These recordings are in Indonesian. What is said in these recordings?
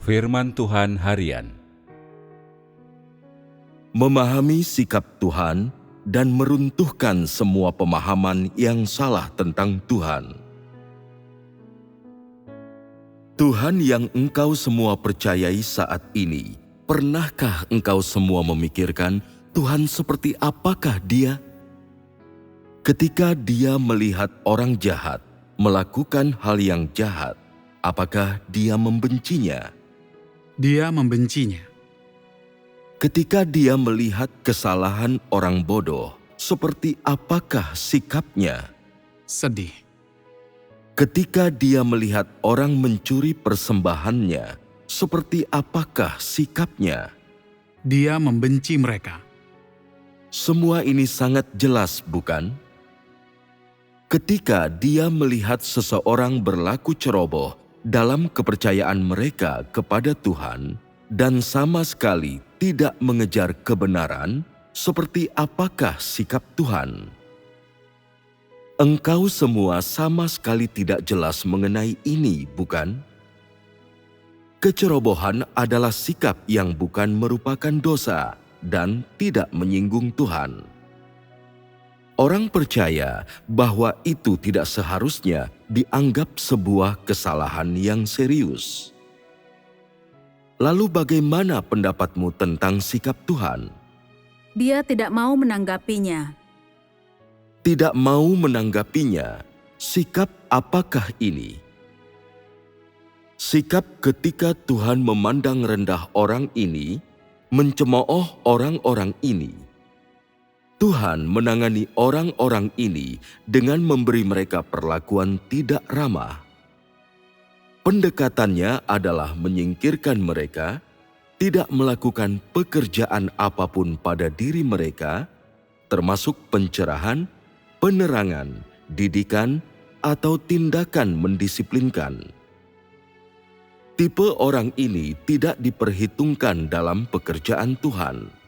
Firman Tuhan Harian. Memahami sikap Tuhan dan meruntuhkan semua pemahaman yang salah tentang Tuhan. Tuhan yang engkau semua percayai saat ini, pernahkah engkau semua memikirkan Tuhan seperti apakah Dia? Ketika Dia melihat orang jahat melakukan hal yang jahat, apakah Dia membencinya? Dia membencinya. Ketika Dia melihat kesalahan orang bodoh, seperti apakah sikapnya? Sedih. Ketika Dia melihat orang mencuri persembahannya, seperti apakah sikapnya? Dia membenci mereka. Semua ini sangat jelas, bukan? Ketika Dia melihat seseorang berlaku ceroboh dalam kepercayaan mereka kepada Tuhan, dan sama sekali tidak mengejar kebenaran, seperti apakah sikap Tuhan? Engkau semua sama sekali tidak jelas mengenai ini, bukan? Kecerobohan adalah sikap yang bukan merupakan dosa dan tidak menyinggung Tuhan. Orang percaya bahwa itu tidak seharusnya dianggap sebuah kesalahan yang serius. Lalu bagaimana pendapatmu tentang sikap Tuhan? Dia tidak mau menanggapinya. Tidak mau menanggapinya. Sikap apakah ini? Sikap ketika Tuhan memandang rendah orang ini, mencemooh orang-orang ini. Tuhan menangani orang-orang ini dengan memberi mereka perlakuan tidak ramah. Pendekatannya adalah menyingkirkan mereka, tidak melakukan pekerjaan apapun pada diri mereka, termasuk pencerahan, penerangan, didikan, atau tindakan mendisiplinkan. Tipe orang ini tidak diperhitungkan dalam pekerjaan Tuhan.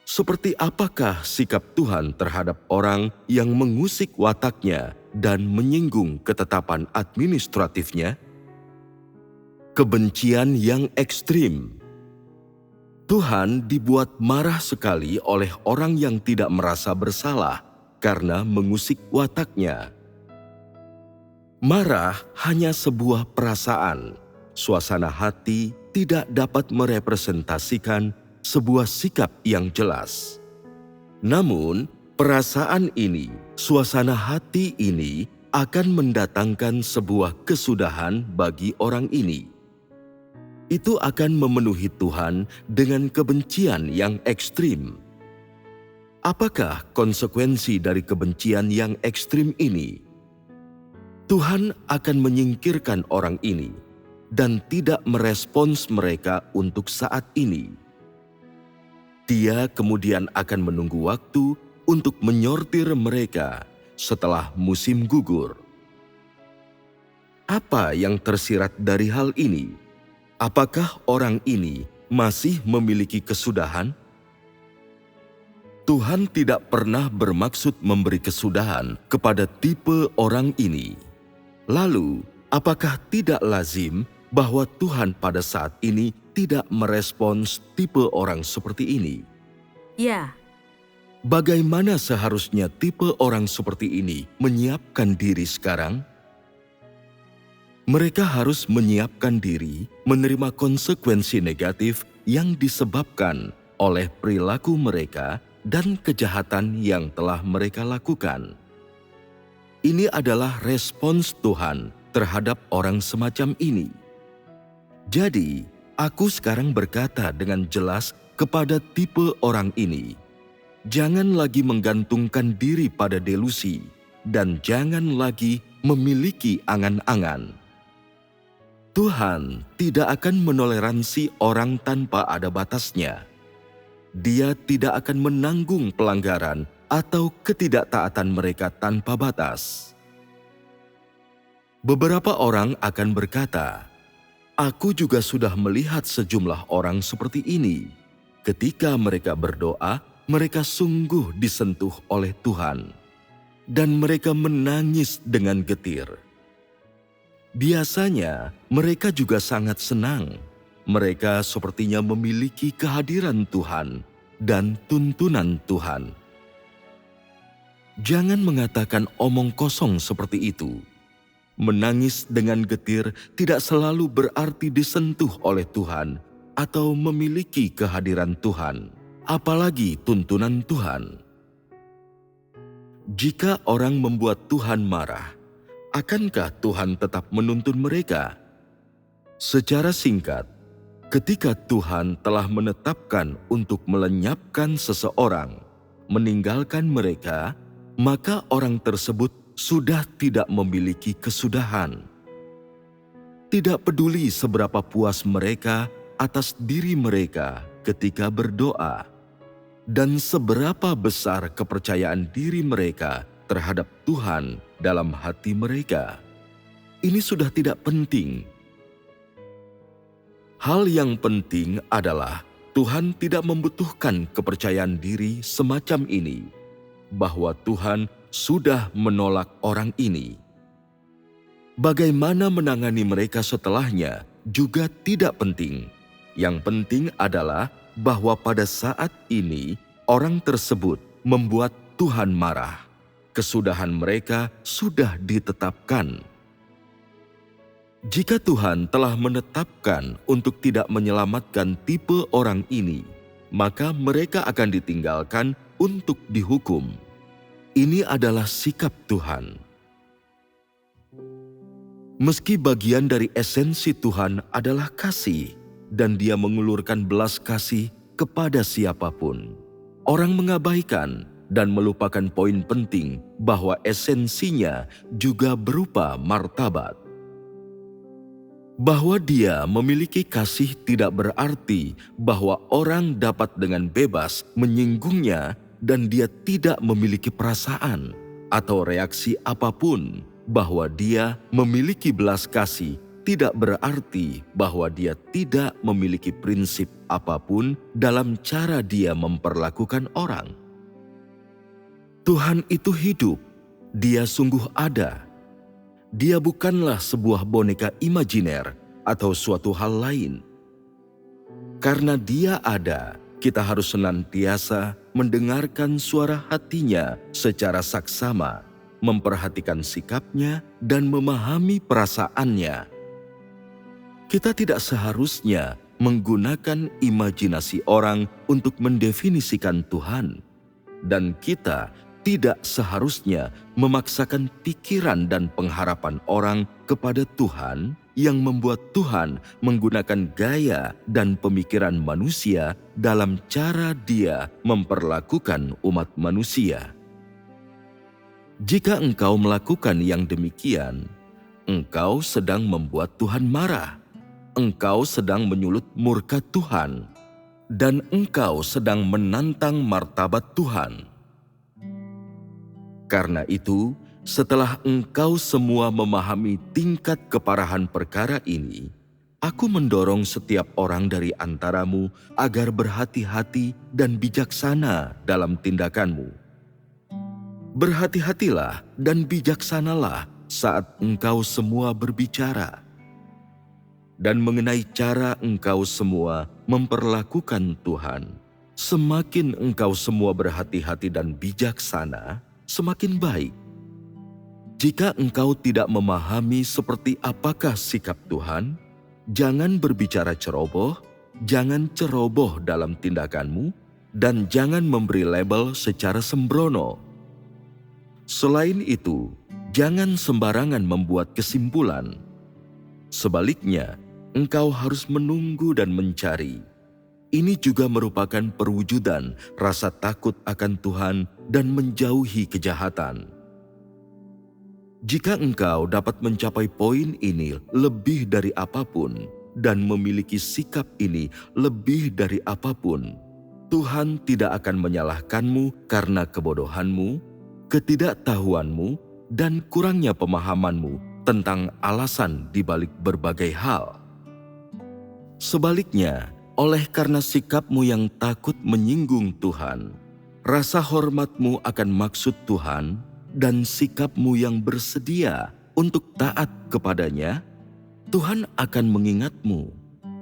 Seperti apakah sikap Tuhan terhadap orang yang mengusik wataknya dan menyinggung ketetapan administratifnya? Kebencian yang ekstrim. Tuhan dibuat marah sekali oleh orang yang tidak merasa bersalah karena mengusik wataknya. Marah hanya sebuah perasaan. Suasana hati tidak dapat merepresentasikan sebuah sikap yang jelas. Namun, perasaan ini, suasana hati ini akan mendatangkan sebuah kesudahan bagi orang ini. Itu akan memenuhi Tuhan dengan kebencian yang ekstrim. Apakah konsekuensi dari kebencian yang ekstrim ini? Tuhan akan menyingkirkan orang ini dan tidak merespons mereka untuk saat ini. Dia kemudian akan menunggu waktu untuk menyortir mereka setelah musim gugur. Apa yang tersirat dari hal ini? Apakah orang ini masih memiliki kesudahan? Tuhan tidak pernah bermaksud memberi kesudahan kepada tipe orang ini. Lalu, apakah tidak lazim bahwa Tuhan pada saat ini tidak merespons tipe orang seperti ini? Ya, Bagaimana seharusnya tipe orang seperti ini menyiapkan diri sekarang? Mereka harus menyiapkan diri menerima konsekuensi negatif yang disebabkan oleh perilaku mereka dan kejahatan yang telah mereka lakukan. Ini adalah respons Tuhan terhadap orang semacam ini. Jadi, aku sekarang berkata dengan jelas kepada tipe orang ini, jangan lagi menggantungkan diri pada delusi dan jangan lagi memiliki angan-angan. Tuhan tidak akan menoleransi orang tanpa ada batasnya. Dia tidak akan menanggung pelanggaran atau ketidaktaatan mereka tanpa batas. Beberapa orang akan berkata, "Aku juga sudah melihat sejumlah orang seperti ini. Ketika mereka berdoa, mereka sungguh disentuh oleh Tuhan, dan mereka menangis dengan getir. Biasanya mereka juga sangat senang. Mereka sepertinya memiliki kehadiran Tuhan dan tuntunan Tuhan. Jangan mengatakan omong kosong seperti itu. Menangis dengan getir tidak selalu berarti disentuh oleh Tuhan atau memiliki kehadiran Tuhan, apalagi tuntunan Tuhan. Jika orang membuat Tuhan marah, akankah Tuhan tetap menuntun mereka? Secara singkat, ketika Tuhan telah menetapkan untuk melenyapkan seseorang, meninggalkan mereka, maka orang tersebut sudah tidak memiliki kesudahan. Tidak peduli seberapa puas mereka atas diri mereka ketika berdoa, dan seberapa besar kepercayaan diri mereka terhadap Tuhan dalam hati mereka. Ini sudah tidak penting. Hal yang penting adalah Tuhan tidak membutuhkan kepercayaan diri semacam ini, bahwa Tuhan sudah menolak orang ini. Bagaimana menangani mereka setelahnya juga tidak penting. Yang penting adalah bahwa pada saat ini orang tersebut membuat Tuhan marah. Kesudahan mereka sudah ditetapkan. Jika Tuhan telah menetapkan untuk tidak menyelamatkan tipe orang ini, maka mereka akan ditinggalkan untuk dihukum. Ini adalah sikap Tuhan. Meski bagian dari esensi Tuhan adalah kasih, dan Dia mengulurkan belas kasih kepada siapapun, orang mengabaikan dan melupakan poin penting bahwa esensinya juga berupa martabat. Bahwa Dia memiliki kasih tidak berarti bahwa orang dapat dengan bebas menyinggungnya dan Dia tidak memiliki perasaan atau reaksi apapun. Bahwa Dia memiliki belas kasih tidak berarti bahwa Dia tidak memiliki prinsip apapun dalam cara Dia memperlakukan orang. Tuhan itu hidup, Dia sungguh ada. Dia bukanlah sebuah boneka imajiner atau suatu hal lain. Karena Dia ada, kita harus senantiasa mendengarkan suara hatinya secara saksama, memperhatikan sikapnya, dan memahami perasaannya. Kita tidak seharusnya menggunakan imajinasi orang untuk mendefinisikan Tuhan, dan kita tidak seharusnya memaksakan pikiran dan pengharapan orang kepada Tuhan yang membuat Tuhan menggunakan gaya dan pemikiran manusia dalam cara Dia memperlakukan umat manusia. Jika engkau melakukan yang demikian, engkau sedang membuat Tuhan marah, engkau sedang menyulut murka Tuhan, dan engkau sedang menantang martabat Tuhan. Karena itu, setelah engkau semua memahami tingkat keparahan perkara ini, aku mendorong setiap orang dari antaramu agar berhati-hati dan bijaksana dalam tindakanmu. Berhati-hatilah dan bijaksanalah saat engkau semua berbicara. Dan mengenai cara engkau semua memperlakukan Tuhan, semakin engkau semua berhati-hati dan bijaksana, semakin baik. Jika engkau tidak memahami seperti apakah sikap Tuhan, jangan berbicara ceroboh, jangan ceroboh dalam tindakanmu, dan jangan memberi label secara sembrono. Selain itu, jangan sembarangan membuat kesimpulan. Sebaliknya, engkau harus menunggu dan mencari. Ini juga merupakan perwujudan rasa takut akan Tuhan dan menjauhi kejahatan. Jika engkau dapat mencapai poin ini lebih dari apapun dan memiliki sikap ini lebih dari apapun, Tuhan tidak akan menyalahkanmu karena kebodohanmu, ketidaktahuanmu, dan kurangnya pemahamanmu tentang alasan di balik berbagai hal. Sebaliknya, oleh karena sikapmu yang takut menyinggung Tuhan, rasa hormatmu akan maksud Tuhan, dan sikapmu yang bersedia untuk taat kepadanya, Tuhan akan mengingatmu,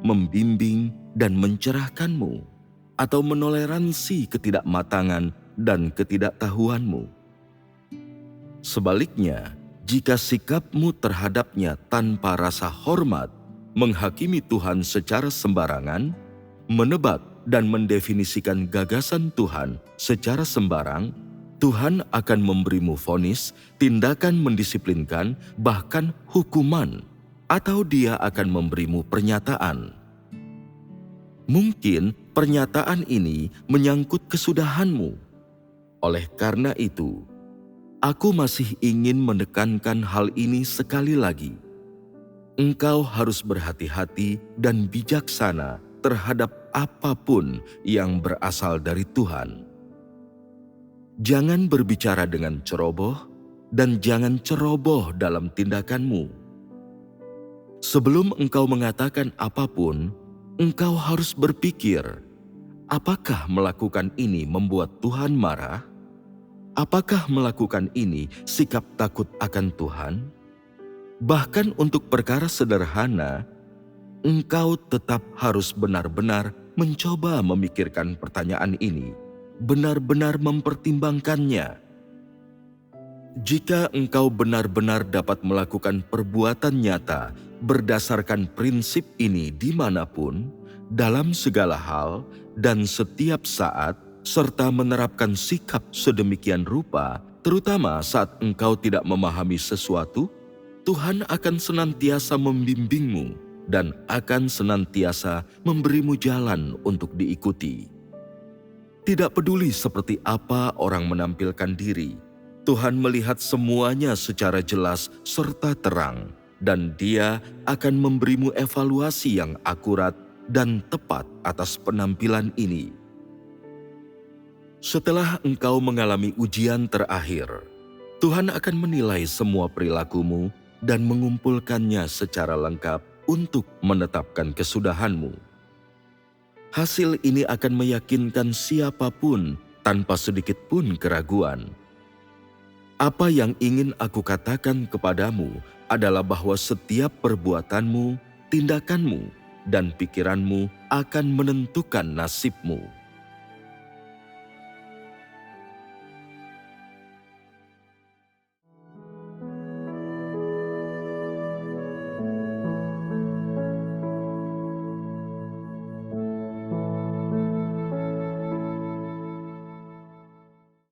membimbing, dan mencerahkanmu, atau menoleransi ketidakmatangan dan ketidaktahuanmu. Sebaliknya, jika sikapmu terhadapnya tanpa rasa hormat, menghakimi Tuhan secara sembarangan, menebak dan mendefinisikan gagasan Tuhan secara sembarang, Tuhan akan memberimu vonis, tindakan mendisiplinkan, bahkan hukuman, atau Dia akan memberimu pernyataan. Mungkin pernyataan ini menyangkut kesudahanmu. Oleh karena itu, aku masih ingin menekankan hal ini sekali lagi. Engkau harus berhati-hati dan bijaksana terhadap apapun yang berasal dari Tuhan. Jangan berbicara dengan ceroboh dan jangan ceroboh dalam tindakanmu. Sebelum engkau mengatakan apapun, engkau harus berpikir, apakah melakukan ini membuat Tuhan marah? Apakah melakukan ini sikap takut akan Tuhan? Bahkan untuk perkara sederhana, engkau tetap harus benar-benar mencoba memikirkan pertanyaan ini, benar-benar mempertimbangkannya. Jika engkau benar-benar dapat melakukan perbuatan nyata berdasarkan prinsip ini dimanapun, dalam segala hal, dan setiap saat, serta menerapkan sikap sedemikian rupa, terutama saat engkau tidak memahami sesuatu, Tuhan akan senantiasa membimbingmu dan akan senantiasa memberimu jalan untuk diikuti. Tidak peduli seperti apa orang menampilkan diri, Tuhan melihat semuanya secara jelas serta terang, dan Dia akan memberimu evaluasi yang akurat dan tepat atas penampilan ini. Setelah engkau mengalami ujian terakhir, Tuhan akan menilai semua perilakumu dan mengumpulkannya secara lengkap untuk menetapkan kesudahanmu. Hasil ini akan meyakinkan siapapun tanpa sedikit pun keraguan. Apa yang ingin aku katakan kepadamu adalah bahwa setiap perbuatanmu, tindakanmu, dan pikiranmu akan menentukan nasibmu.